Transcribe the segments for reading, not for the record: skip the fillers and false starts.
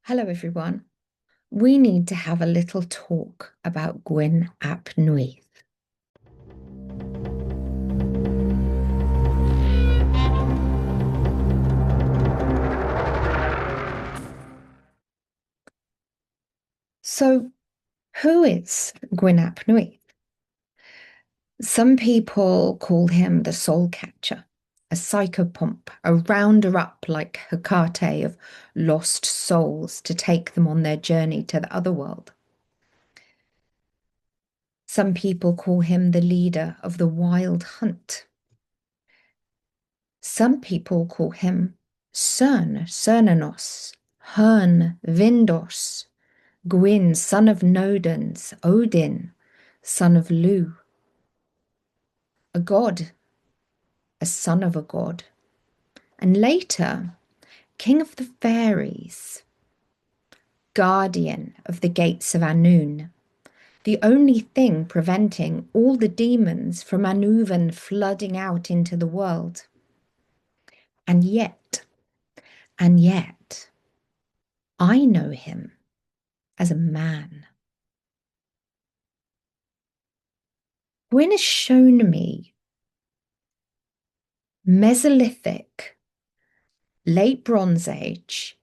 Hello, everyone. We need to have a little talk about Gwyn ap Nuith. So, who is Gwyn ap Nuith? Some people call him the soul catcher, a psychopomp, a rounder-up like Hecate of lost souls to take them on their journey to the other world. Some people call him the leader of the wild hunt. Some people call him Cernanos, Hern, Vindos, Gwyn, son of Nodens, Odin, son of Lu, a god, a son of a god, and later, king of the fairies, guardian of the gates of Annwn, the only thing preventing all the demons from Annwn flooding out into the world. And yet, I know him as a man. Gwyn has shown me Mesolithic, late Bronze Age,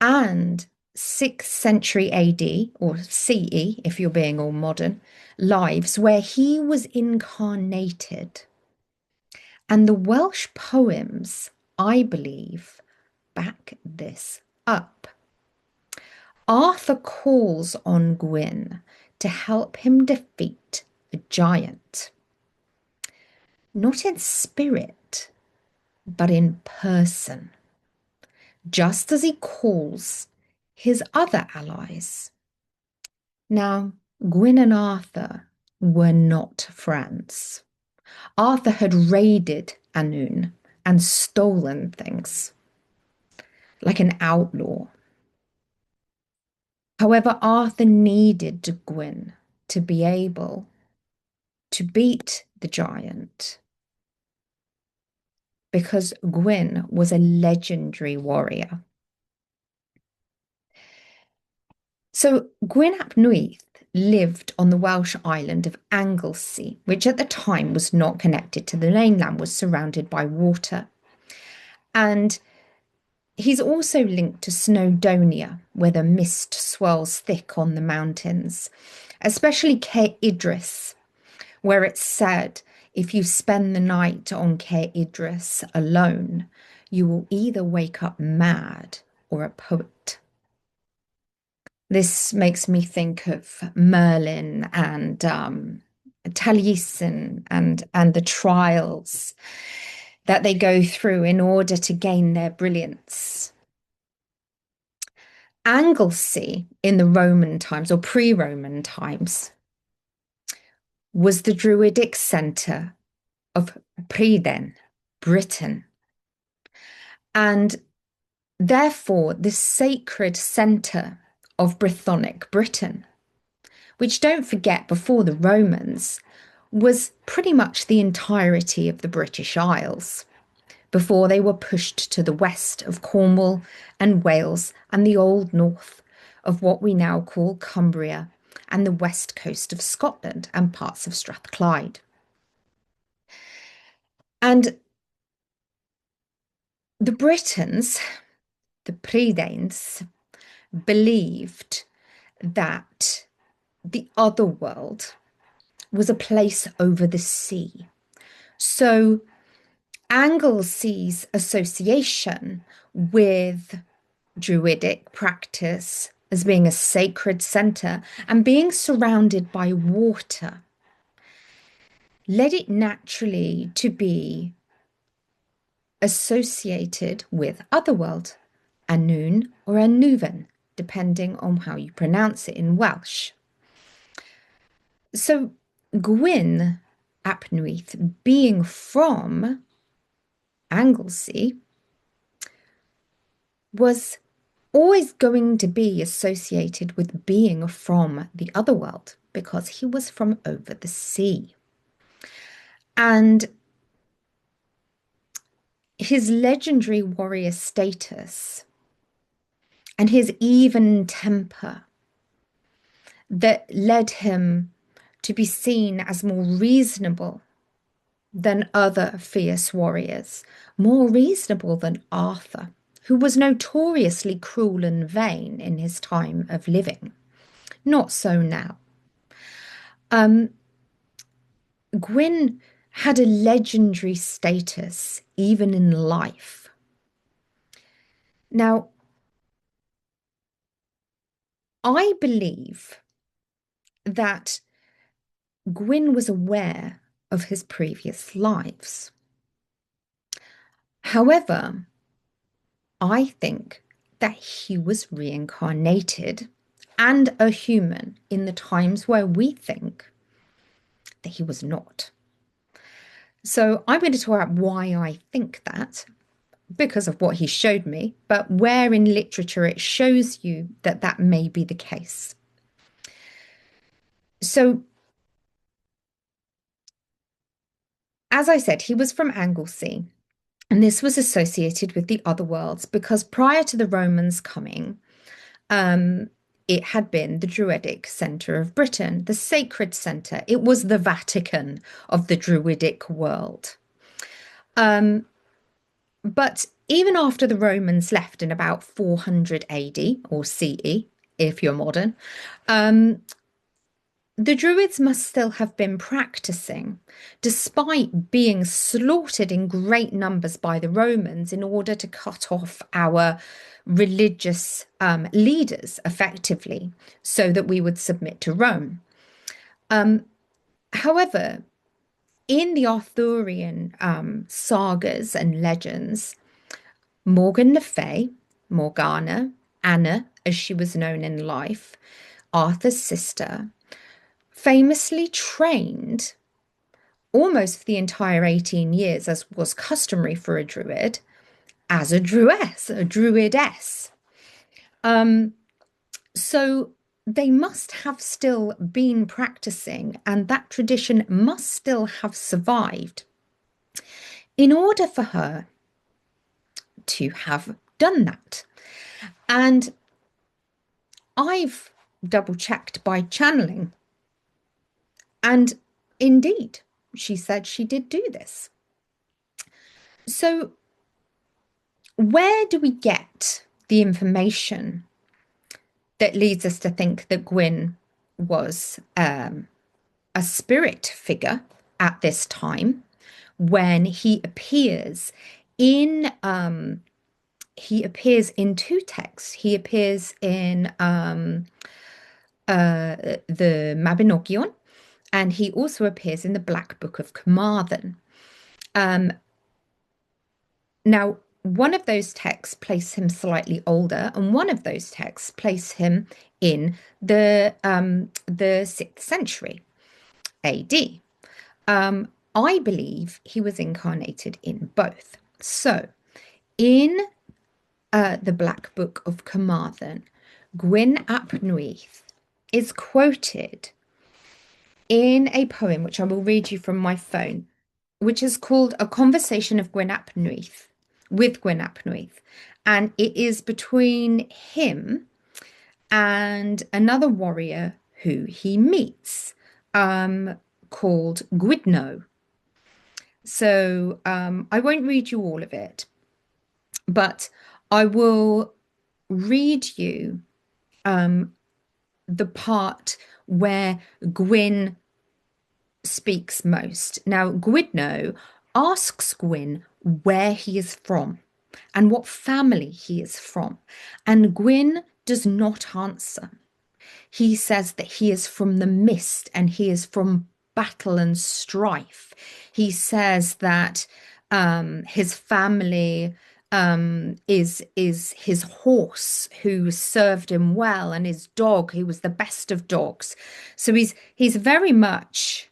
and 6th century AD, or CE, if you're being all modern, lives where he was incarnated. And the Welsh poems, I believe, back this up. Arthur calls on Gwyn to help him defeat a giant. Not in spirit, but in person, just as he calls his other allies. Now, Gwyn and Arthur were not friends. Arthur had raided Annwn and stolen things, like an outlaw. However, Arthur needed Gwyn to be able to beat the giant because Gwyn was a legendary warrior. So Gwyn ap Nuith lived on the Welsh island of Anglesey, which at the time was not connected to the mainland, was surrounded by water. And he's also linked to Snowdonia, where the mist swirls thick on the mountains, especially Caer Idris, where it's said if you spend the night on Caer Idris alone, you will either wake up mad or a poet. This makes me think of Merlin and Taliesin and the trials that they go through in order to gain their brilliance. Anglesey in the Roman times or pre-Roman times was the Druidic centre of Prydain, Britain, and therefore the sacred centre of Brythonic Britain, which, don't forget, before the Romans was pretty much the entirety of the British Isles, before they were pushed to the west of Cornwall and Wales and the old north of what we now call Cumbria and the west coast of Scotland and parts of Strathclyde. And the Britons, the Prydains, believed that the other world was a place over the sea. So Anglesey's association with Druidic practice as being a sacred centre and being surrounded by water led it naturally to be associated with Otherworld, Annwn or Annwn, depending on how you pronounce it in Welsh. So Gwyn ap Nuith, being from Anglesey, was always going to be associated with being from the other world because he was from over the sea. And his legendary warrior status and his even temper that led him to be seen as more reasonable than other fierce warriors, more reasonable than Arthur, who was notoriously cruel and vain in his time of living. Not so now. Gwyn had a legendary status even in life. Now, I believe that Gwyn was aware of his previous lives. However, I think that he was reincarnated and a human in the times where we think that he was not. So I'm going to talk about why I think that, because of what he showed me, but where in literature it shows you that that may be the case. So, as I said, he was from Anglesey, and this was associated with the other worlds because prior to the Romans coming, it had been the Druidic centre of Britain, the sacred centre. It was the Vatican of the Druidic world. But even after the Romans left in about 400 AD or CE, if you're modern, the Druids must still have been practicing, despite being slaughtered in great numbers by the Romans in order to cut off our religious leaders effectively so that we would submit to Rome. However, in the Arthurian sagas and legends, Morgan le Fay, Morgana, Anna, as she was known in life, Arthur's sister, famously trained almost for the entire 18 years, as was customary for a druid, as a druidess. So they must have still been practicing, and that tradition must still have survived in order for her to have done that. And I've double checked by channeling, and indeed, she said she did do this. So, where do we get the information that leads us to think that Gwyn was a spirit figure at this time when he appears in two texts. He appears in the Mabinogion, and he also appears in the Black Book of Carmarthen. Now, one of those texts place him slightly older, and one of those texts place him in the 6th century AD. I believe he was incarnated in both. So, in the Black Book of Carmarthen, Gwyn ap Nuith is quoted in a poem which I will read you from my phone, which is called A Conversation of Gwyn ap Nuith, with Gwyn ap Nuith. And it is between him and another warrior who he meets, called Gwydno. So I won't read you all of it, but I will read you the part where Gwyn speaks most. Now, Gwydno asks Gwyn where he is from and what family he is from, and Gwyn does not answer. He says that he is from the mist and he is from battle and strife. He says that his family is his horse who served him well, and his dog who was the best of dogs. So he's very much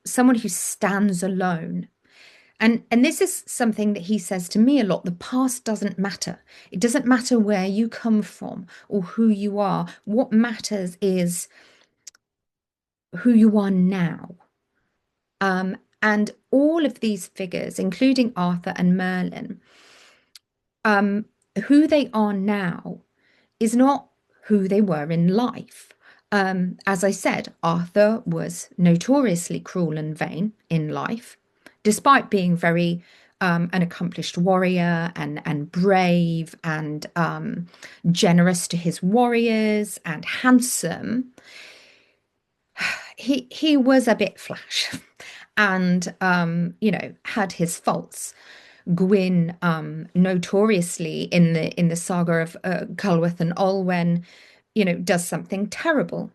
someone who stands alone. And this is something that he says to me a lot. The past doesn't matter. It doesn't matter where you come from or who you are. What matters is who you are now. And all of these figures, including Arthur and Merlin, who they are now is not who they were in life. As I said, Arthur was notoriously cruel and vain in life, despite being very an accomplished warrior and brave and generous to his warriors and handsome. He was a bit flash and had his faults. Gwyn, notoriously in the saga of Culwith and Olwen, does something terrible,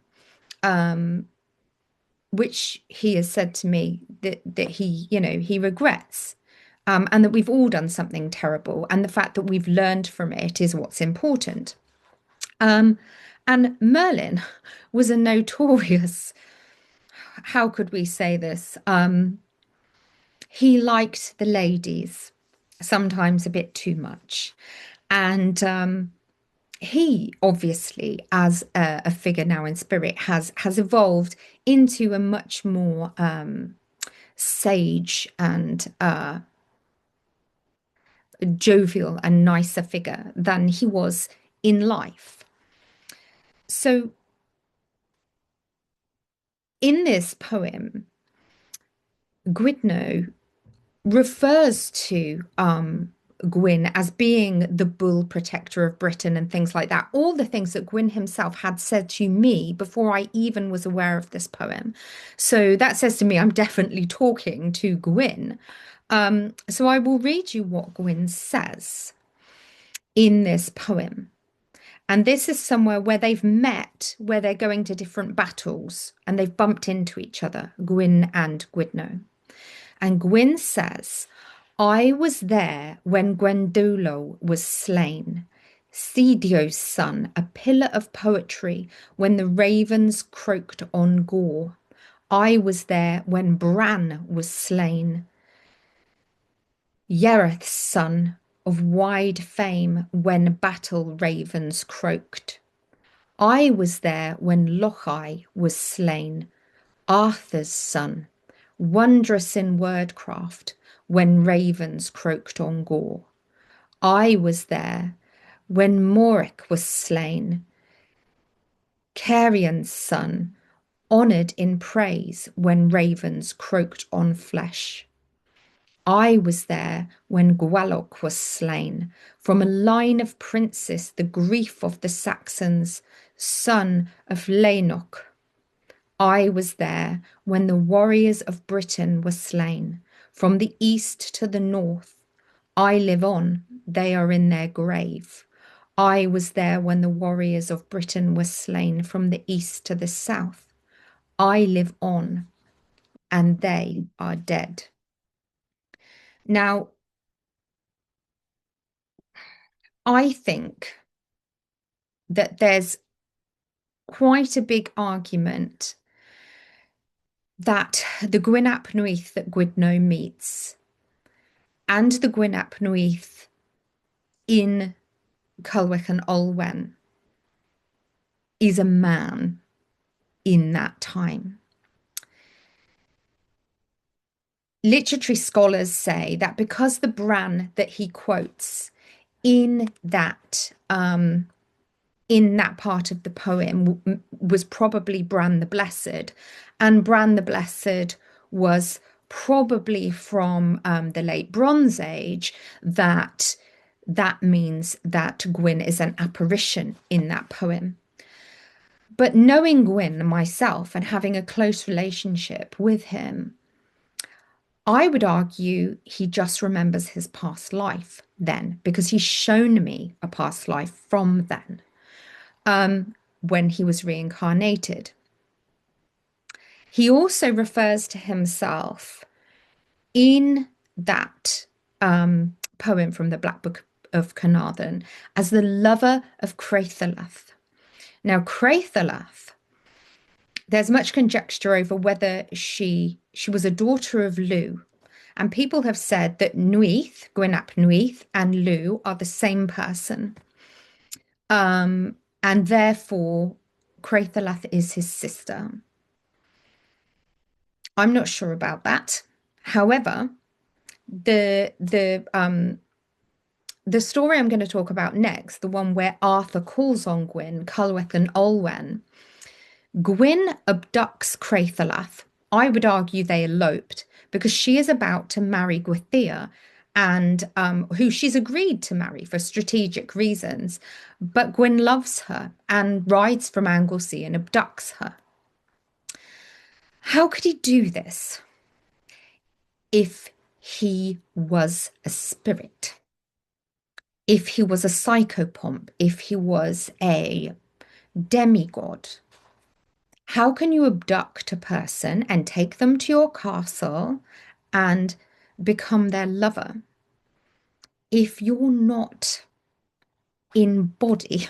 which he has said to me that he regrets, and that we've all done something terrible, and the fact that we've learned from it is what's important. Um, and Merlin was a notorious, how could we say this? He liked the ladies, sometimes a bit too much. And he obviously, as a figure now in spirit, has evolved into a much more sage and jovial and nicer figure than he was in life. So in this poem, Gwydion refers to Gwyn as being the bull protector of Britain and things like that. All the things that Gwyn himself had said to me before I even was aware of this poem. So that says to me I'm definitely talking to Gwyn. So I will read you what Gwyn says in this poem. And this is somewhere where they've met, where they're going to different battles and they've bumped into each other, Gwyn and Gwydion. And Gwyn says, I was there when Gwendolen was slain, Thedio's son, a pillar of poetry, when the ravens croaked on gore. I was there when Bran was slain, Yereth's son, of wide fame, when battle ravens croaked. I was there when Lochai was slain, Arthur's son, wondrous in wordcraft, when ravens croaked on gore. I was there when Morrick was slain, Carion's son, honoured in praise, when ravens croaked on flesh. I was there when Gwalloch was slain, from a line of princes, the grief of the Saxons, son of Laenoch. I was there when the warriors of Britain were slain, from the east to the north. I live on, they are in their grave. I was there when the warriors of Britain were slain, from the east to the south. I live on, and they are dead. Now, I think that there's quite a big argument that the Gwyn ap Nuith that Gwydion meets and the Gwyn ap Nuith in Culhwch and Olwen is a man in that time. Literary scholars say that because the Bran that he quotes in that part of the poem was probably Bran the Blessed, and Bran the Blessed was probably from the late Bronze Age, that means that Gwyn is an apparition in that poem. But knowing Gwyn myself and having a close relationship with him, I would argue he just remembers his past life then, because he's shown me a past life from then, when he was reincarnated. He also refers to himself in that poem from the Black Book of Carnarvon as the lover of Craithalath. Now, Craithalath, there's much conjecture over whether she was a daughter of Lugh, and people have said that Nuith, Gwyn ap Nuith, and Lugh are the same person, and therefore Craithalath is his sister. I'm not sure about that. However, the the story I'm going to talk about next, the one where Arthur calls on Gwyn, Culhwch and Olwen, Gwyn abducts Crathalath. I would argue they eloped because she is about to marry Gwythia, and who she's agreed to marry for strategic reasons. But Gwyn loves her and rides from Anglesey and abducts her. How could he do this if he was a spirit? If he was a psychopomp? If he was a demigod? How can you abduct a person and take them to your castle and become their lover if you're not in body?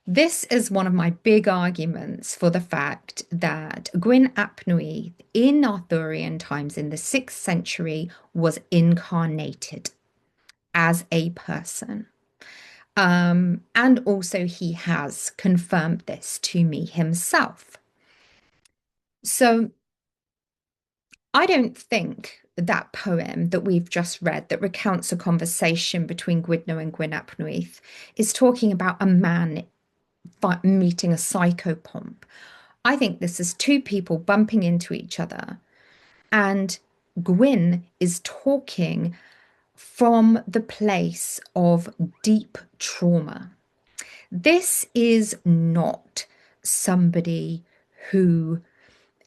This is one of my big arguments for the fact that Gwyn ap Nudd in Arthurian times in the 6th century was incarnated as a person. And also he has confirmed this to me himself. So I don't think that poem that we've just read that recounts a conversation between Gwydno and Gwyn ap Nudd is talking about a man meeting a psychopomp. I think this is two people bumping into each other, and Gwyn is talking from the place of deep trauma. This is not somebody who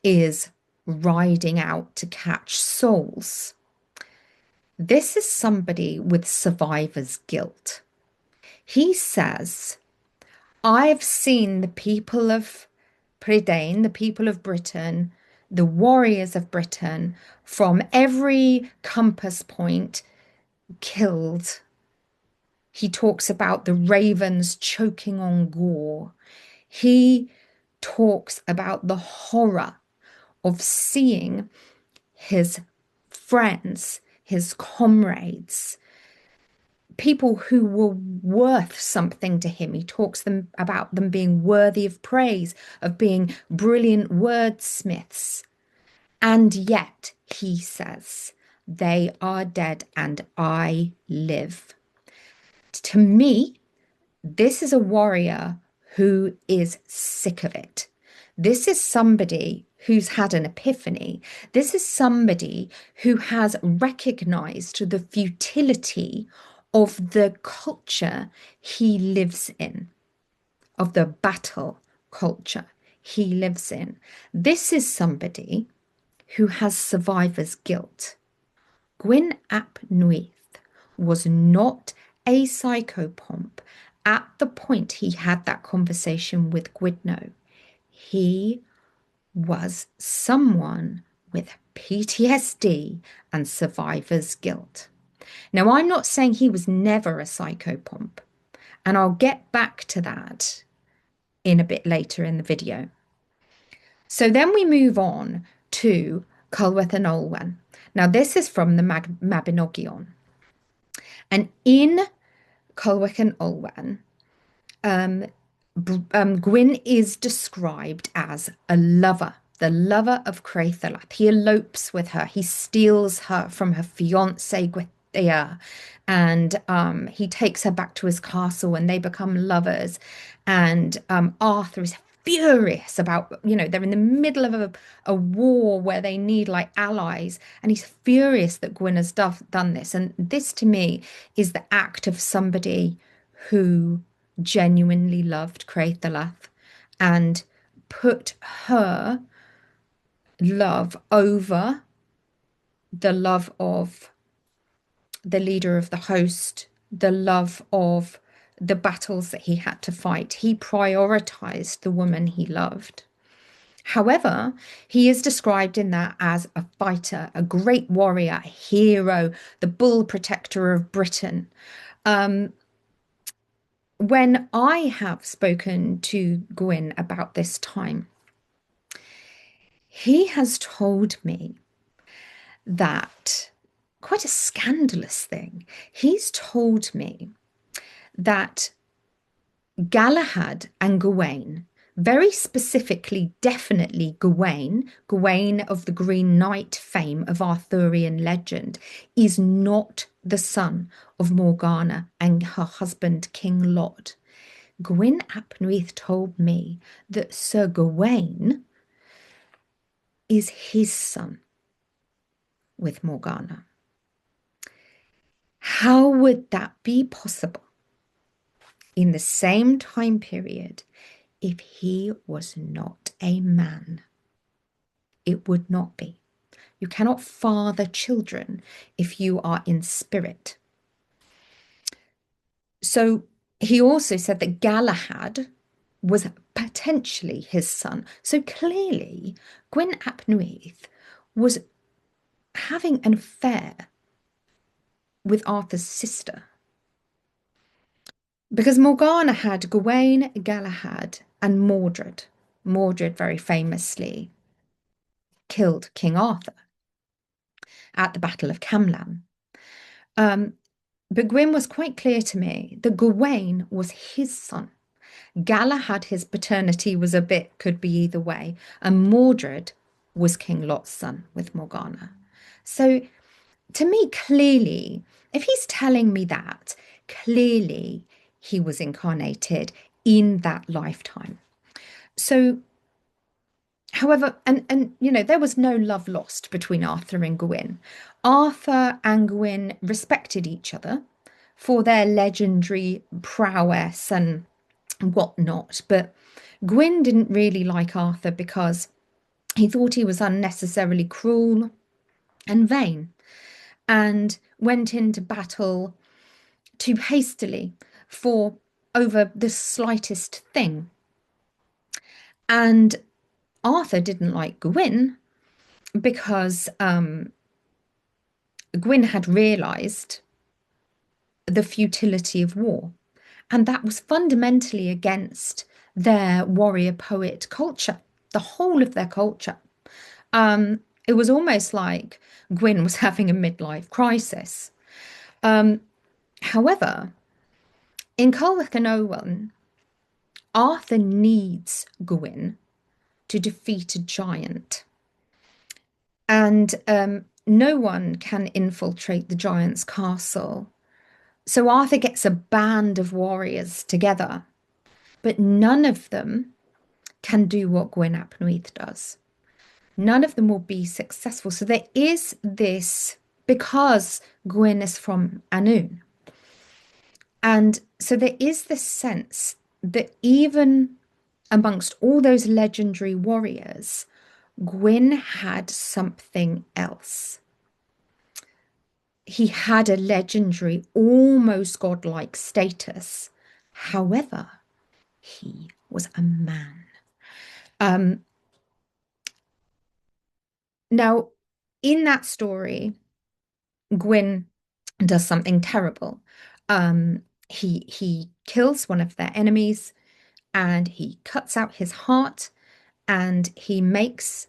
is riding out to catch souls. This is somebody with survivor's guilt. He says, I've seen the people of Prydain, the people of Britain, the warriors of Britain, from every compass point killed. He talks about the ravens choking on gore. He talks about the horror of seeing his friends, his comrades, people who were worth something to him. He talks about them being worthy of praise, of being brilliant wordsmiths. And yet, he says, they are dead and I live. To me, this is a warrior who is sick of it. This is somebody who's had an epiphany. This is somebody who has recognized the futility of the culture he lives in, of the battle culture he lives in. This is somebody who has survivor's guilt. Gwyn ap Nudd was not a psychopomp at the point he had that conversation with Gwydno. He was someone with PTSD and survivor's guilt. Now, I'm not saying he was never a psychopomp, and I'll get back to that in a bit later in the video. So then we move on to Culhwch and Olwen. Now, this is from the Mabinogion. And in Culhwch and Olwen, Gwyn is described as a lover, the lover of Crathalath. He elopes with her. He steals her from her fiancée Gwythia, and he takes her back to his castle and they become lovers. And Arthur is furious about, they're in the middle of a war where they need like allies, and he's furious that Gwyn has done this. And this to me is the act of somebody who genuinely loved Crathalath and put her love over the love of the leader of the host, the love of the battles that he had to fight. He prioritized the woman he loved. However, he is described in that as a fighter, a great warrior, a hero, the bull protector of Britain. When I have spoken to Gwyn about this time, he has told me that, quite a scandalous thing, he's told me that Galahad and Gawain, very specifically, definitely Gawain of the Green Knight fame of Arthurian legend, is not the son of Morgana and her husband King Lot, Gwyn ap Nuith told me that Sir Gawain is his son with Morgana. How would that be possible in the same time period if he was not a man? It would not be. You cannot father children if you are in spirit. So he also said that Galahad was potentially his son. So clearly, Gwyn ap Nuith was having an affair with Arthur's sister. Because Morgana had Gawain, Galahad, and Mordred. Mordred very famously killed King Arthur at the Battle of Camlan. But Gwyn was quite clear to me that Gawain was his son. Galahad, his paternity was a bit, could be either way. And Mordred was King Lot's son with Morgana. So to me, clearly, if he's telling me that, clearly he was incarnated in that lifetime. So, however, and you know, there was no love lost between Arthur and Gwyn. Arthur and Gwyn respected each other for their legendary prowess and whatnot, but Gwyn didn't really like Arthur because he thought he was unnecessarily cruel and vain and went into battle too hastily for over the slightest thing. And Arthur didn't like Gwyn because Gwyn had realized the futility of war. And that was fundamentally against their warrior poet culture, the whole of their culture. It was almost like Gwyn was having a midlife crisis. However, in Culhwch and Owen, Arthur needs Gwyn to defeat a giant. And no one can infiltrate the giant's castle. So Arthur gets a band of warriors together, but none of them can do what Gwyn ap Nuith does. None of them will be successful. So there is this, because Gwyn is from Annwn. And so there is this sense that even amongst all those legendary warriors, Gwyn had something else. He had a legendary, almost godlike status. However, he was a man. Now, in that story, Gwyn does something terrible. He kills one of their enemies and he cuts out his heart and he makes,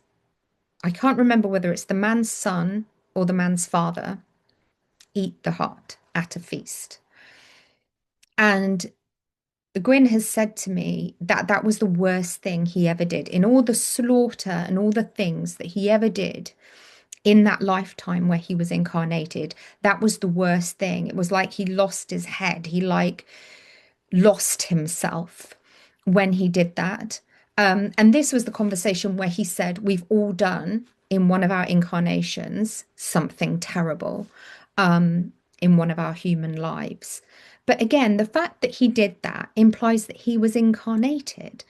I can't remember whether it's the man's son or the man's father, eat the heart at a feast. And Gwyn has said to me that that was the worst thing he ever did. In all the slaughter and all the things that he ever did in that lifetime where he was incarnated, that was the worst thing. It was like he lost his head. He like lost himself when he did that. And this was the conversation where he said, we've all done in one of our incarnations something terrible in one of our human lives. But again, the fact that he did that implies that he was incarnated.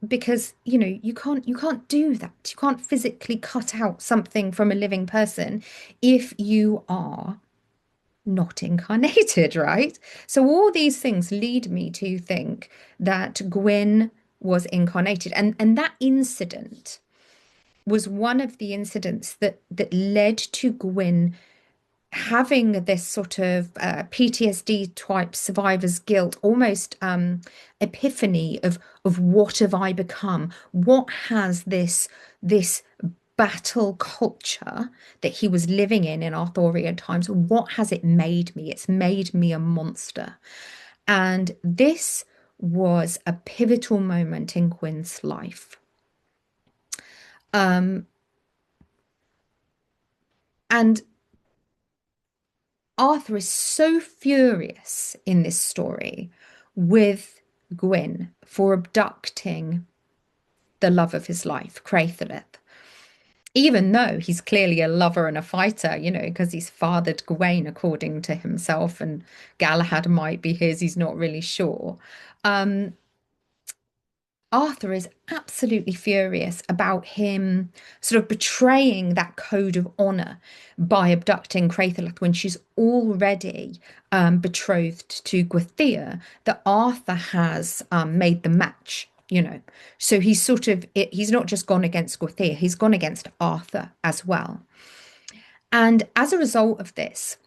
Because you know you can't do that. You can't physically cut out something from a living person if you are not incarnated, right? So all these things lead me to think that Gwyn was incarnated, and that incident was one of the incidents that led to Gwyn having this sort of PTSD type survivor's guilt, almost epiphany of what have I become? What has this battle culture that he was living in Arthurian times, what has it made me? It's made me a monster. And this was a pivotal moment in Gwyn's life. And Arthur is so furious in this story with Gwyn for abducting the love of his life, Craithelith, even though he's clearly a lover and a fighter, because he's fathered Gawain according to himself, and Galahad might be his, he's not really sure. Um, Arthur is absolutely furious about him sort of betraying that code of honor by abducting Craithelith when she's already betrothed to Gwythyr, that Arthur has made the match. So he's not just gone against Gwythyr, he's gone against Arthur as well. And as a result of this,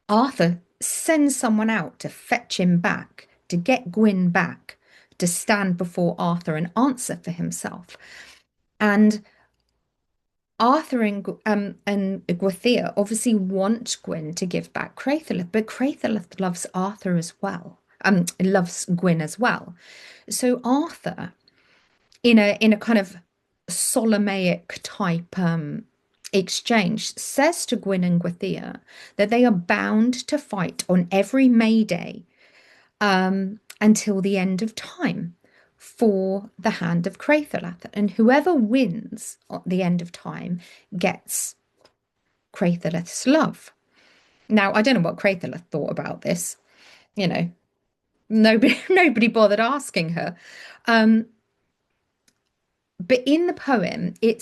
Arthur sends someone out to fetch him back, to get Gwyn back, to stand before Arthur and answer for himself. And Arthur and Gwythyr obviously want Gwyn to give back Craithelith, but Craithelith loves Arthur as well. Loves Gwyn as well. So Arthur, in a kind of Ptolemaic type exchange, says to Gwyn and Gwythyr that they are bound to fight on every May Day until the end of time for the hand of Craithelith. And whoever wins at the end of time gets Craithelith's love. Now, I don't know what Craithelith thought about this. Nobody bothered asking her. But in the poem, it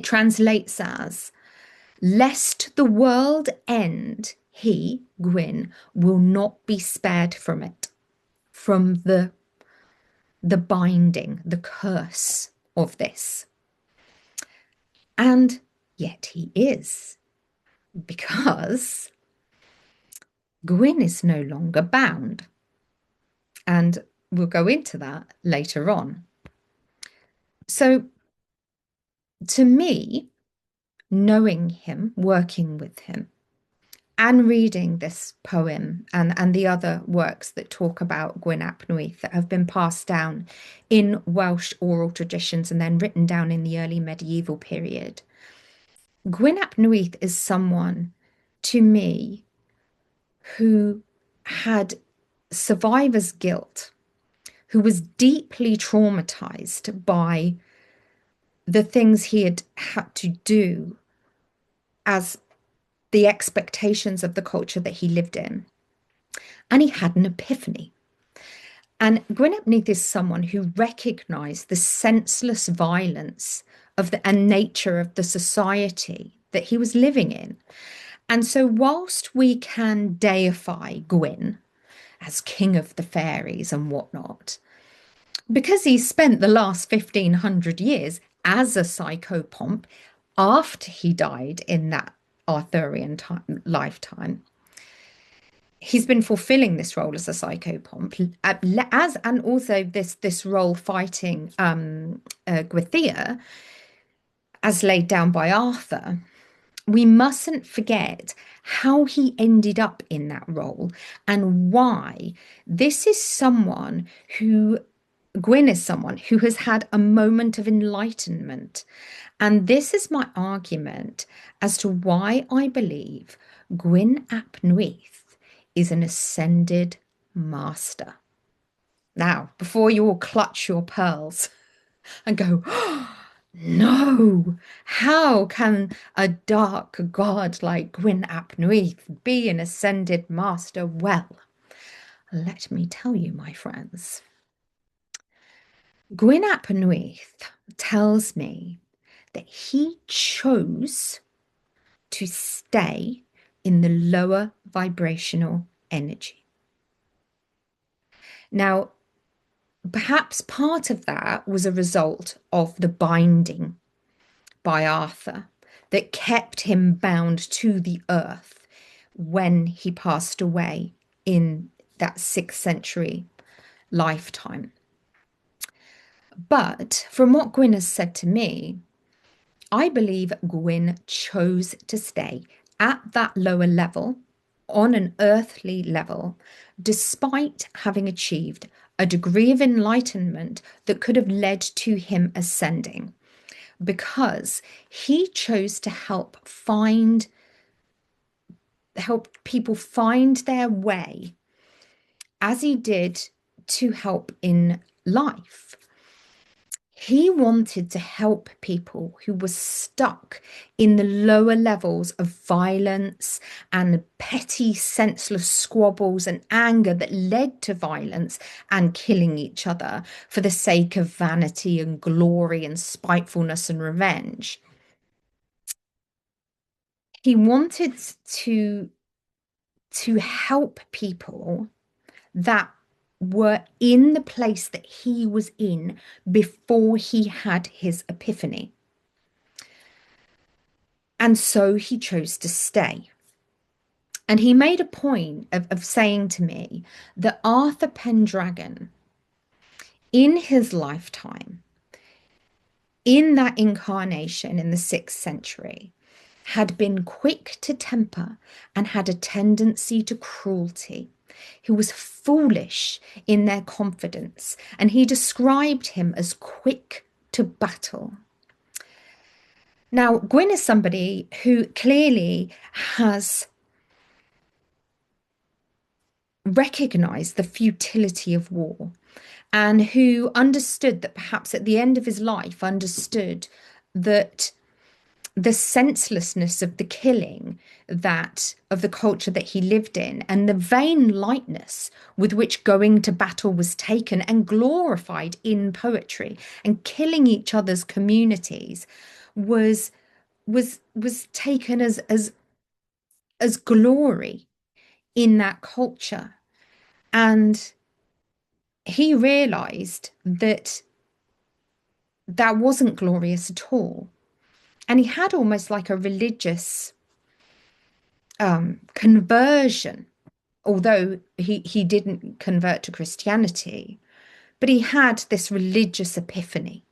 translates as, lest the world end, he, Gwyn, will not be spared from it, from the binding, the curse of this. And yet he is, because Gwyn is no longer bound. And we'll go into that later on. So to me, knowing him, working with him, and reading this poem and the other works that talk about Gwyn ap Nuith that have been passed down in Welsh oral traditions and then written down in the early medieval period, Gwyn ap Nuith is someone, to me, who had survivor's guilt, who was deeply traumatized by the things he had to do as the expectations of the culture that he lived in. And he had an epiphany. And Gwyn ap Nuith is someone who recognized the senseless violence and nature of the society that he was living in. And so whilst we can deify Gwyn as king of the fairies and whatnot, because he spent the last 1500 years as a psychopomp after he died in that Arthurian lifetime, he's been fulfilling this role as a psychopomp, and also this role fighting Gwythyr, as laid down by Arthur. We mustn't forget how he ended up in that role and why this is someone who, Gwyn is someone who has had a moment of enlightenment. And this is my argument as to why I believe Gwyn ap Nuith is an ascended master. Now, before you all clutch your pearls and go, oh, no, how can a dark god like Gwyn ap Nuith be an ascended master? Well, let me tell you, my friends. Gwyn ap Nuith tells me that he chose to stay in the lower vibrational energy. Now, perhaps part of that was a result of the binding by Arthur that kept him bound to the earth when he passed away in that 6th century lifetime. But from what Gwyn has said to me, I believe Gwyn chose to stay at that lower level, on an earthly level, despite having achieved a degree of enlightenment that could have led to him ascending, because he chose to help find help people find their way as he did to help in life. He wanted to help people who were stuck in the lower levels of violence and petty, senseless squabbles and anger that led to violence and killing each other for the sake of vanity and glory and spitefulness and revenge. He wanted to, to help people that were in the place that he was in before he had his epiphany. And so he chose to stay. And he made a point of saying to me that Arthur Pendragon, in his lifetime, in that incarnation in the 6th century, had been quick to temper and had a tendency to cruelty. He was foolish in their confidence, and he described him as quick to battle. Now, Gwyn is somebody who clearly has recognized the futility of war and who understood that perhaps at the end of his life understood that the senselessness of the killing that of the culture that he lived in and the vain lightness with which going to battle was taken and glorified in poetry and killing each other's communities was taken as glory in that culture. And he realized that that wasn't glorious at all. And he had almost like a religious conversion, although he didn't convert to Christianity, but he had this religious epiphany,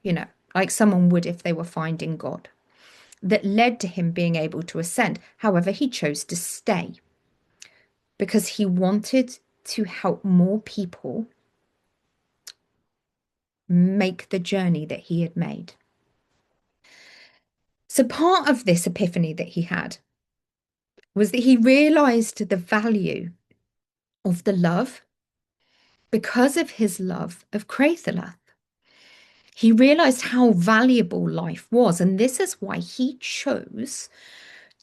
you know, like someone would if they were finding God, that led to him being able to ascend. However, he chose to stay because he wanted to help more people make the journey that he had made. So part of this epiphany that he had was that he realized the value of the love because of his love of Crathalath. He realized how valuable life was, and this is why he chose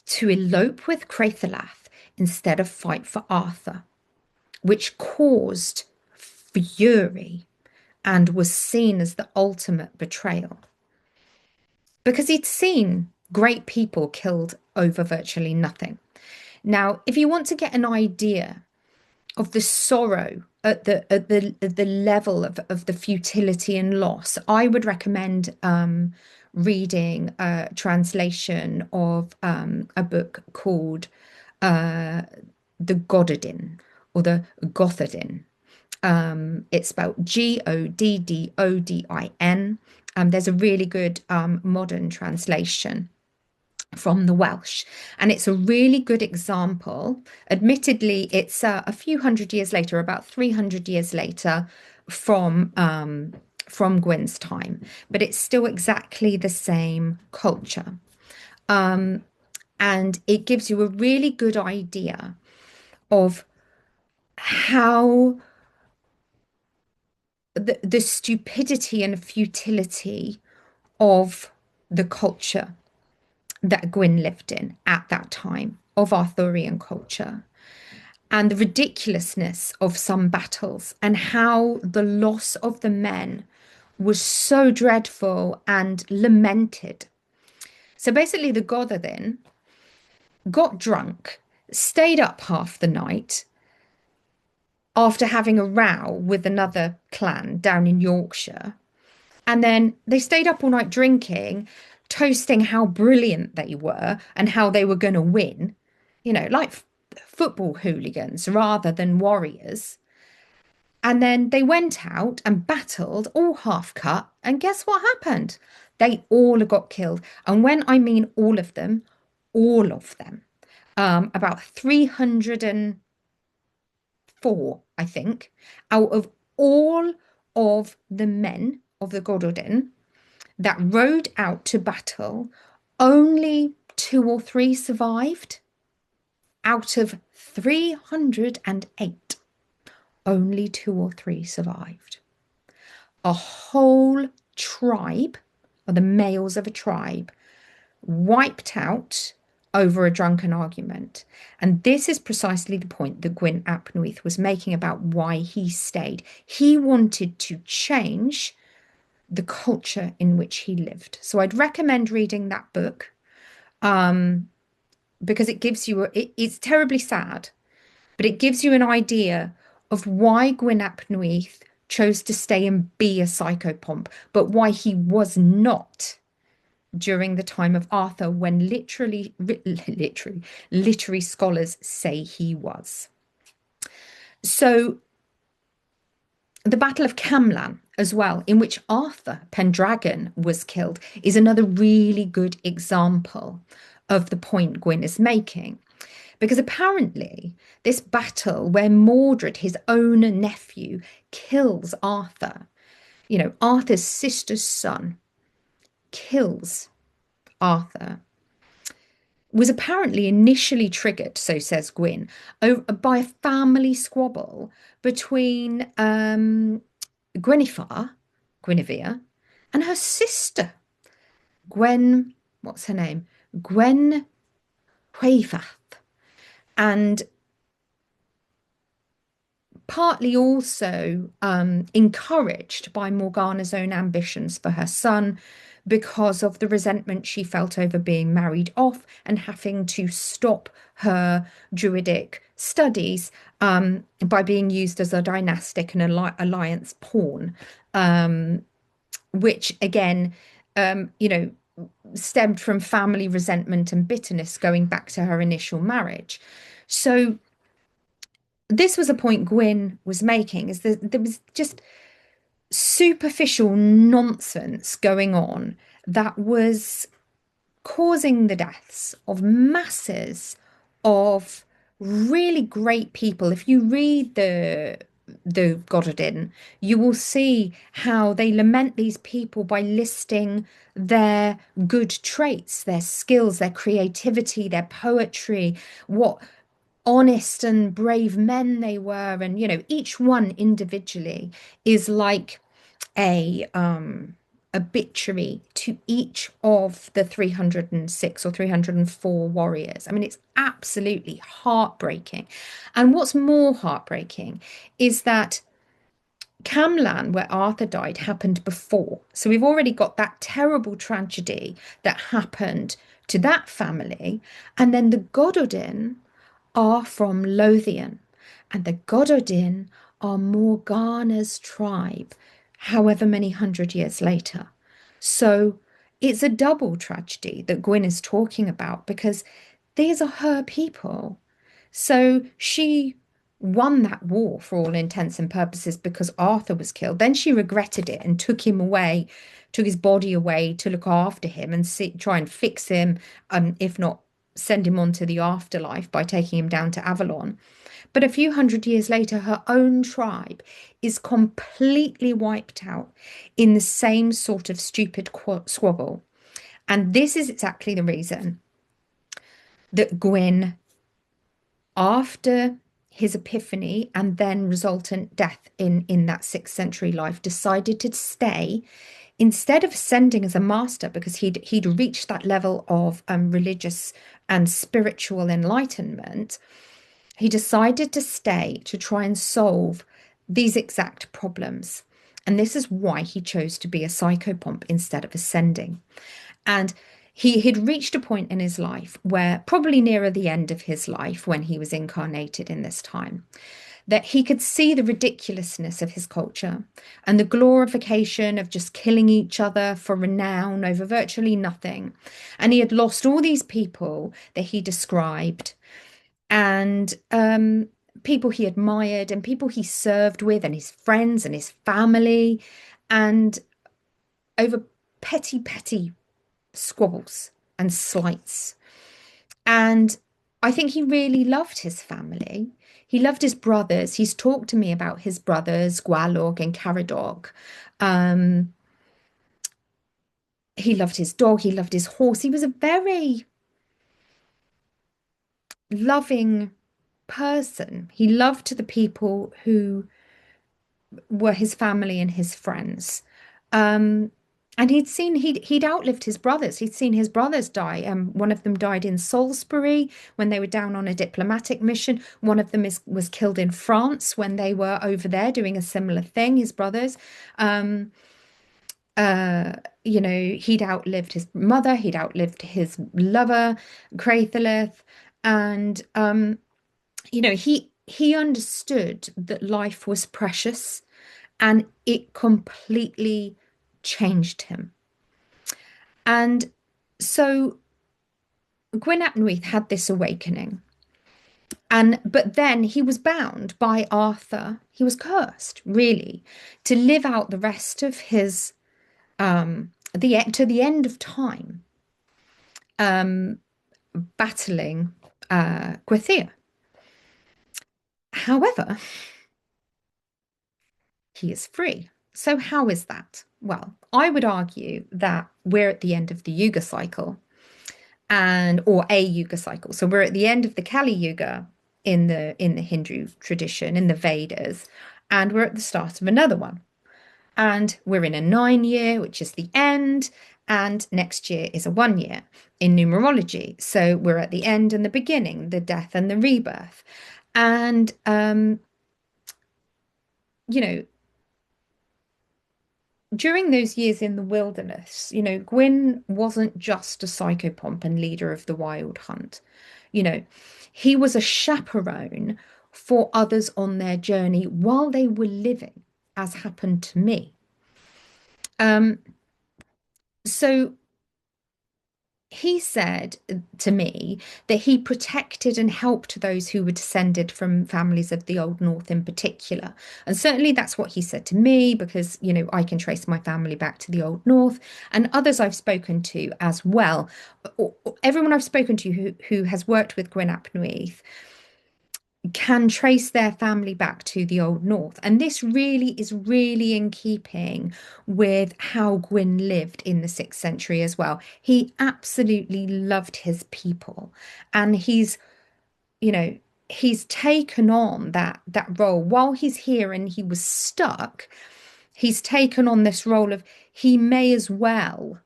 to elope with Crathalath instead of fight for Arthur, which caused fury and was seen as the ultimate betrayal. Because he'd seen great people killed over virtually nothing. Now, if you want to get an idea of the sorrow at the level of the futility and loss, I would recommend reading a translation of a book called the Goddardin or the Gothardin. It's spelled Goddodin. There's a really good modern translation from the Welsh, and it's a really good example. Admittedly, it's a few hundred years later, about 300 years later from Gwyn's time, but it's still exactly the same culture. And it gives you a really good idea of how the stupidity and futility of the culture that Gwyn lived in at that time, of Arthurian culture, and the ridiculousness of some battles, and how the loss of the men was so dreadful and lamented. So basically, the Gothardin got drunk, stayed up half the night after having a row with another clan down in Yorkshire. And then they stayed up all night drinking, toasting how brilliant they were and how they were going to win, you know, like football hooligans rather than warriors. And then they went out and battled, all half cut. And guess what happened? They all got killed. And when I mean all of them, about 304, I think, out of all of the men of the Goddardin that rode out to battle, only 2 or 3 survived. Out of 308, only two or three survived. A whole tribe, or the males of a tribe, wiped out over a drunken argument. And this is precisely the point that Gwyn ap Nuith was making about why he stayed. He wanted to change the culture in which he lived. So I'd recommend reading that book, um, because it gives you it's terribly sad, but it gives you an idea of why Gwyn ap Nuith chose to stay and be a psychopomp, but why he was not during the time of Arthur, when literary scholars say he was. So the Battle of Camlan as well, in which Arthur Pendragon was killed, is another really good example of the point Gwyn is making. Because apparently, this battle where Mordred, his own nephew, kills Arthur, Arthur's sister's son kills Arthur, was apparently initially triggered, so says Gwyn, by a family squabble between Guinevere, and her sister, Gwen, what's her name? Gwen Hwaefath. And partly also encouraged by Morgana's own ambitions for her son, because of the resentment she felt over being married off and having to stop her druidic studies by being used as a dynastic and alliance pawn, which again, stemmed from family resentment and bitterness going back to her initial marriage. So this was a point Gwyn was making, is that there was just superficial nonsense going on that was causing the deaths of masses of really great people. If you read the Goddardin, you will see how they lament these people by listing their good traits, their skills, their creativity, their poetry, what honest and brave men they were. And, each one individually is like a obituary to each of the 306 or 304 warriors. I mean, it's absolutely heartbreaking. And what's more heartbreaking is that Camlan, where Arthur died, happened before. So we've already got that terrible tragedy that happened to that family. And then the Goddardin are from Lothian, and the Goddardin are Morgana's tribe, however many hundred years later. So it's a double tragedy that Gwyn is talking about, because these are her people. So she won that war for all intents and purposes because Arthur was killed. Then she regretted it and took him away, took his body away to look after him and try and fix him, if not send him on to the afterlife by taking him down to Avalon. But a few hundred years later, her own tribe is completely wiped out in the same sort of stupid squabble. And this is exactly the reason that Gwyn, after his epiphany and then resultant death in that 6th century life, decided to stay instead of ascending as a master, because he'd reached that level of religious and spiritual enlightenment. He decided to stay to try and solve these exact problems. And this is why he chose to be a psychopomp instead of ascending. And he had reached a point in his life where, probably nearer the end of his life when he was incarnated in this time, that he could see the ridiculousness of his culture and the glorification of just killing each other for renown over virtually nothing. And he had lost all these people that he described, and people he admired and people he served with and his friends and his family, and over petty squabbles and slights. And I think he really loved his family. He loved his brothers. He's talked to me about his brothers, Gwalog and Caradog. Um, he loved his dog. He loved his horse. He was a very loving person. He loved the people who were his family and his friends. Um, and he'd outlived his brothers. He'd seen his brothers die. One of them died in Salisbury when they were down on a diplomatic mission. One of them was killed in France when they were over there doing a similar thing, his brothers. Um, uh, he'd outlived his mother, he'd outlived his lover, Craithelith, and he understood that life was precious and it completely changed him. And so Gwyn ap Nuith had this awakening. But then he was bound by Arthur. He was cursed, really, to live out the rest of his to the end of time, um, battling Gwythyr. However, he is free. So how is that? Well, I would argue that we're at the end of the Yuga cycle and or a Yuga cycle. So we're at the end of the Kali Yuga in the Hindu tradition, in the Vedas, and we're at the start of another one. And we're in a 9 year, which is the end, and next year is a 1 year in numerology. So we're at the end and the beginning, the death and the rebirth. And you know, during those years in the wilderness, Gwyn wasn't just a psychopomp and leader of the wild hunt. You know, he was a chaperone for others on their journey while they were living, as happened to me. Um, so he said to me that he protected and helped those who were descended from families of the Old North in particular. And certainly that's what he said to me because, I can trace my family back to the Old North and others I've spoken to as well. Everyone I've spoken to who has worked with Gwyn ap Nuith can trace their family back to the Old North. And this really is really in keeping with how Gwyn lived in the 6th century as well. He absolutely loved his people. And you know, he's taken on that role while he's here and he was stuck. He's taken on this role of he may as well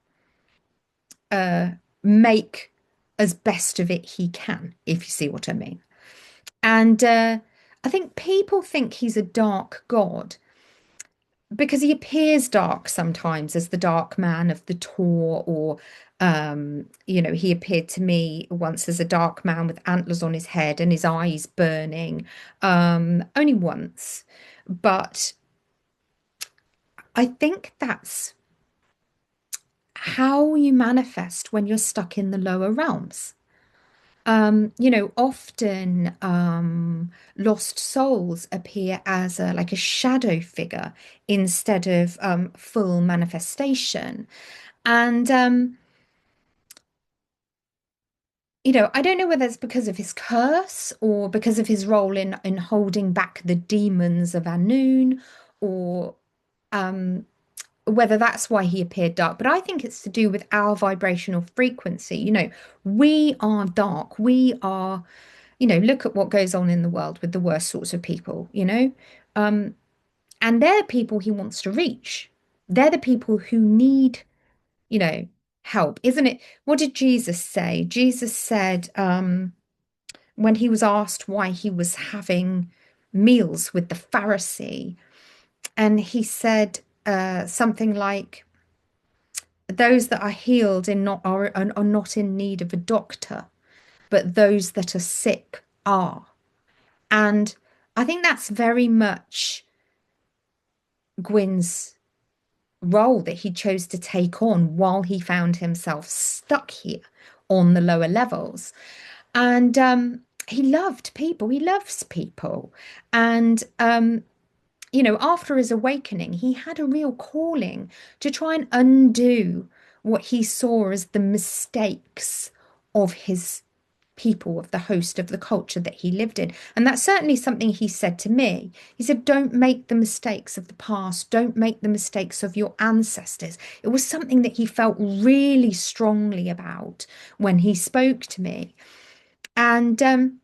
make as best of it he can, if you see what I mean. And I think people think he's a dark god because he appears dark sometimes as the dark man of the Tor, or, he appeared to me once as a dark man with antlers on his head and his eyes burning, only once. But I think that's how you manifest when you're stuck in the lower realms. Often lost souls appear as like a shadow figure instead of full manifestation. And I don't know whether it's because of his curse or because of his role in holding back the demons of Anun, or um, whether that's why he appeared dark, but I think it's to do with our vibrational frequency. We are dark. We are, look at what goes on in the world with the worst sorts of people. Um, and they're people he wants to reach. They're the people who need, you know, help, isn't it? What did Jesus say? Jesus said, when he was asked why he was having meals with the Pharisee, and he said something like, those that are healed are not in need of a doctor, but those that are sick are. And I think that's very much Gwyn's role that he chose to take on while he found himself stuck here on the lower levels. And he loved people, he loves people. And after his awakening, he had a real calling to try and undo what he saw as the mistakes of his people, of the host, of the culture that he lived in. And that's certainly something he said to me. He said, don't make the mistakes of the past, don't make the mistakes of your ancestors. It was something that he felt really strongly about when he spoke to me. And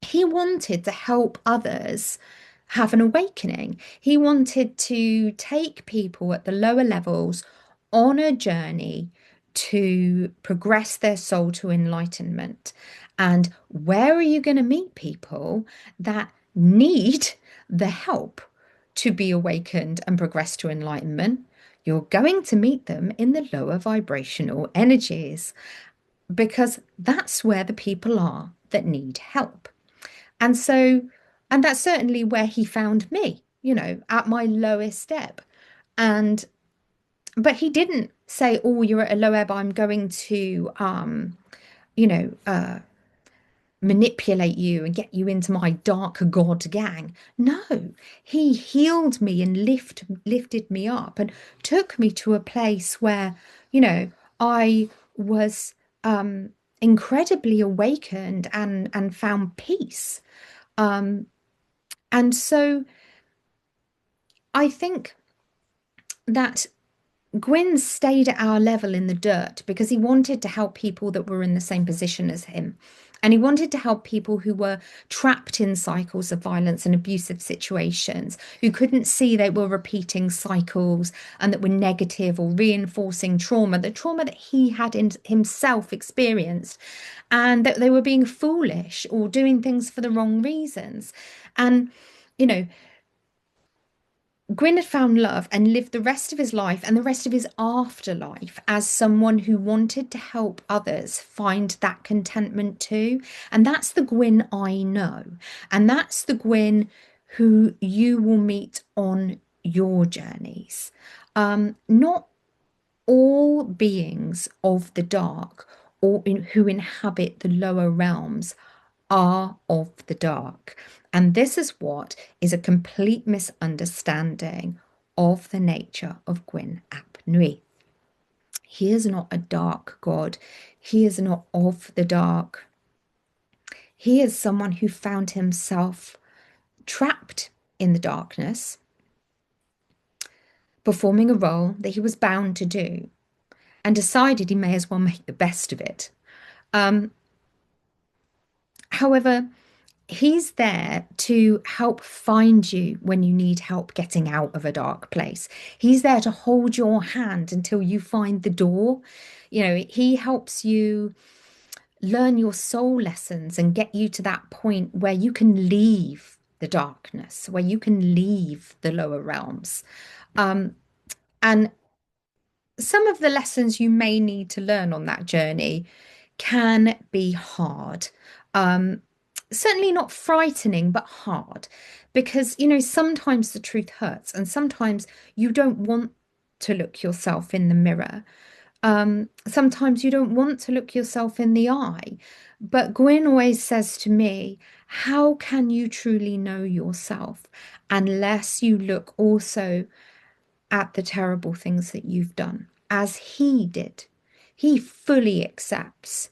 he wanted to help others have an awakening. He wanted to take people at the lower levels on a journey to progress their soul to enlightenment. And where are you going to meet people that need the help to be awakened and progress to enlightenment? You're going to meet them in the lower vibrational energies because that's where the people are that need help. And so, and that's certainly where he found me, at my lowest ebb. And, but he didn't say, oh, you're at a low ebb, I'm going to, you know, uh, manipulate you and get you into my dark god gang. No, he healed me and lifted me up and took me to a place where, I was incredibly awakened and found peace. Um, and so I think that Gwyn stayed at our level in the dirt because he wanted to help people that were in the same position as him. And he wanted to help people who were trapped in cycles of violence and abusive situations, who couldn't see they were repeating cycles and that were negative or reinforcing trauma, the trauma that he had in himself experienced, and that they were being foolish or doing things for the wrong reasons. And, you know, Gwyn had found love and lived the rest of his life and the rest of his afterlife as someone who wanted to help others find that contentment too. And that's the Gwyn I know. And that's the Gwyn who you will meet on your journeys. Not all beings of the dark or who inhabit the lower realms are of the dark. And this is what is a complete misunderstanding of the nature of Gwyn ap Nui. He is not a dark god. He is not of the dark. He is someone who found himself trapped in the darkness, performing a role that he was bound to do, and decided he may as well make the best of it. Um, However, he's there to help find you when you need help getting out of a dark place. He's there to hold your hand until you find the door. He helps you learn your soul lessons and get you to that point where you can leave the darkness, where you can leave the lower realms. And some of the lessons you may need to learn on that journey can be hard. Um, Certainly not frightening, but hard because, sometimes the truth hurts and sometimes you don't want to look yourself in the mirror. Sometimes you don't want to look yourself in the eye. But Gwyn always says to me, how can you truly know yourself unless you look also at the terrible things that you've done, as he did? He fully accepts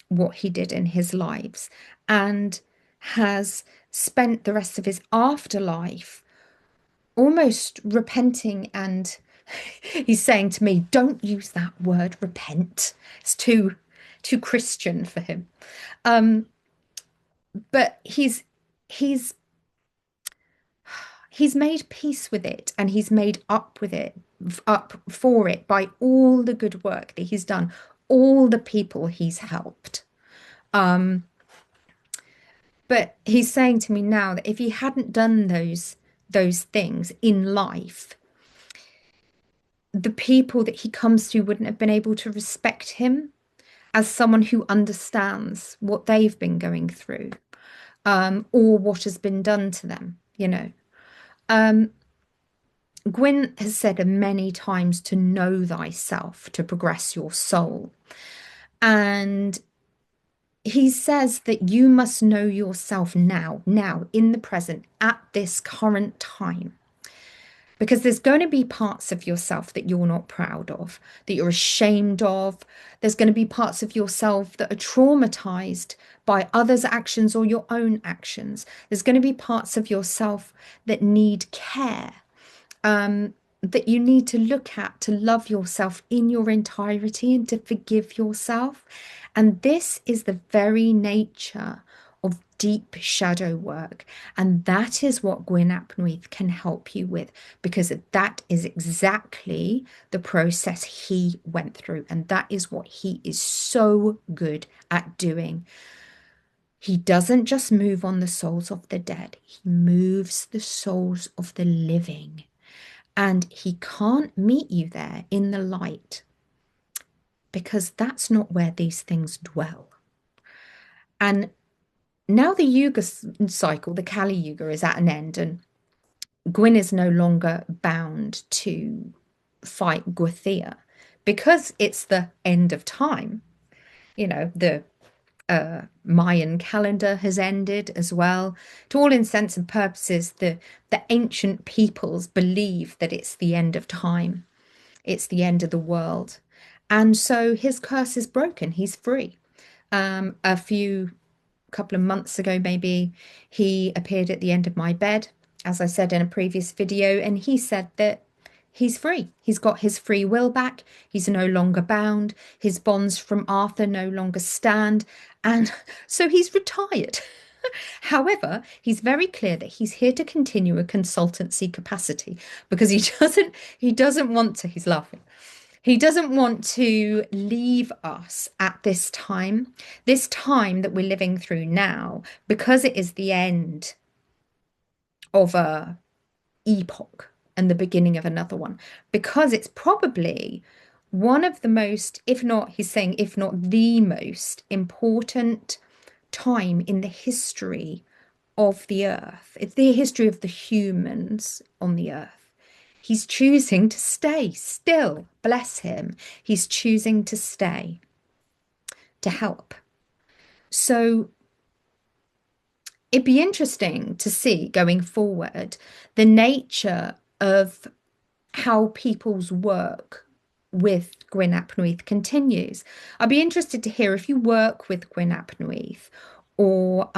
what he did in his lives and has spent the rest of his afterlife almost repenting. And he's saying to me, don't use that word repent. It's too Christian for him. Um, but he's he's made peace with it and he's made up with it, up for it by all the good work that he's done, all the people he's helped. But he's saying to me now that if he hadn't done those things in life, the people that he comes to wouldn't have been able to respect him as someone who understands what they've been going through, or what has been done to them. Gwyn has said many times to know thyself to progress your soul. And he says that you must know yourself now, in the present, at this current time. Because there's going to be parts of yourself that you're not proud of, that you're ashamed of. There's going to be parts of yourself that are traumatized by others' actions or your own actions. There's going to be parts of yourself that need care, that you need to look at to love yourself in your entirety and to forgive yourself. And this is the very nature of deep shadow work. And that is what Gwyn ap Nuith can help you with, because that is exactly the process he went through. And that is what he is so good at doing. He doesn't just move on the souls of the dead, he moves the souls of the living. And he can't meet you there in the light because that's not where these things dwell. And now the Yuga cycle, the Kali Yuga, is at an end, and Gwyn is no longer bound to fight Gwythia because it's the end of time. The Mayan calendar has ended as well. To all intents and purposes, the ancient peoples believe that it's the end of time. It's the end of the world. And so his curse is broken. He's free. A few couple of months ago, maybe, he appeared at the end of my bed, as I said in a previous video, and he said that he's free. He's got his free will back. He's no longer bound. His bonds from Arthur no longer stand. And so he's retired. However, he's very clear that he's here to continue a consultancy capacity because he doesn't want to, he's laughing. He doesn't want to leave us at this time that we're living through now, because it is the end of a epoch and the beginning of another one, because it's probably one of the most, if not, he's saying, if not the most important time in the history of the earth. It's the history of the humans on the earth. He's choosing to stay still, bless him. He's choosing to stay to help. So it'd be interesting to see going forward the nature of how people's work with Gwyn ap Nuith continues. I'd be interested to hear if you work with Gwyn ap Nuith, or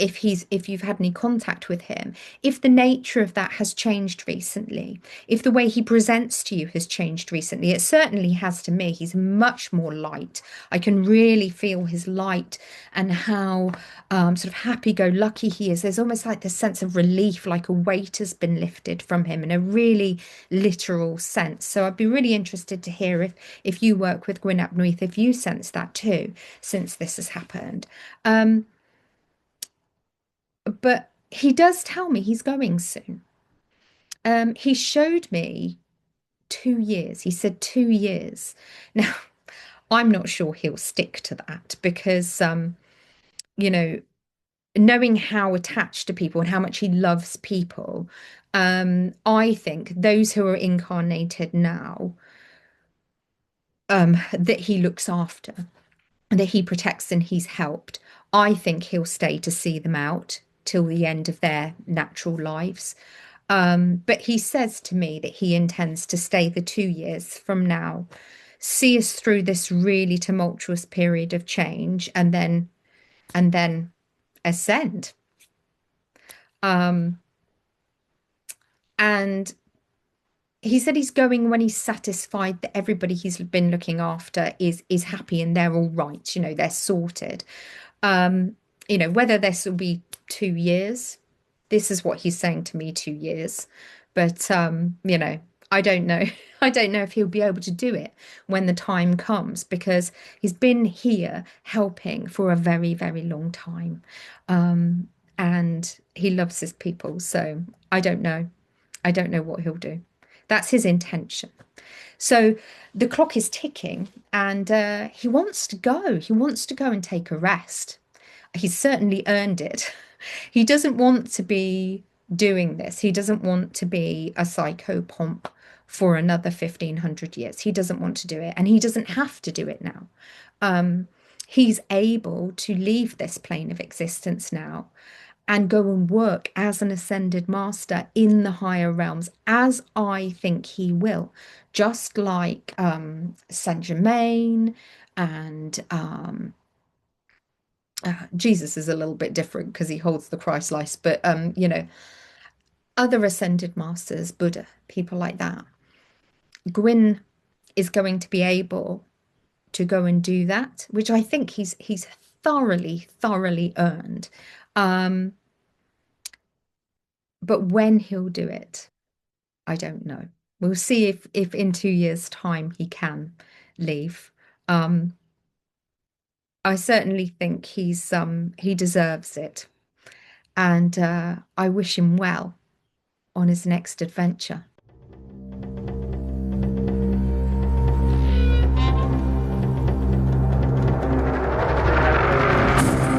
if you've had any contact with him, if the nature of that has changed recently, if the way he presents to you has changed recently. It certainly has to me. He's much more light. I can really feel his light and how sort of happy-go-lucky he is. There's almost like this sense of relief, like a weight has been lifted from him in a really literal sense. So I'd be really interested to hear if you work with Gwyn ap Nuith, if you sense that too, since this has happened. But he does tell me he's going soon. He showed me 2 years. He said 2 years. Now, I'm not sure he'll stick to that because, you know, knowing how attached to people and how much he loves people, I think those who are incarnated now, that he looks after, that he protects and he's helped, I think he'll stay to see them out till the end of their natural lives. But he says to me that he intends to stay the 2 years from now, see us through this really tumultuous period of change, and then ascend. Um, and he said he's going when he's satisfied that everybody he's been looking after is happy and they're all right, they're sorted. Um, whether this will be 2 years, this is what he's saying to me, 2 years. But I don't know. I don't know if he'll be able to do it when the time comes, because he's been here helping for a very, very long time. And he loves his people. So I don't know. I don't know what he'll do. That's his intention. So the clock is ticking, and he wants to go. He wants to go and take a rest. He's certainly earned it. He doesn't want to be doing this. He doesn't want to be a psychopomp for another 1500 years. He doesn't want to do it, and he doesn't have to do it now. He's able to leave this plane of existence now and go and work as an ascended master in the higher realms, as I think he will, just like Saint Germain and Jesus is a little bit different because he holds the Christ life, but other ascended masters, Buddha, people like that. Gwyn is going to be able to go and do that, which I think he's thoroughly earned. Um, but when he'll do it, I don't know. We'll see if in 2 years' time he can leave. Um, I certainly think he deserves it, and I wish him well on his next adventure.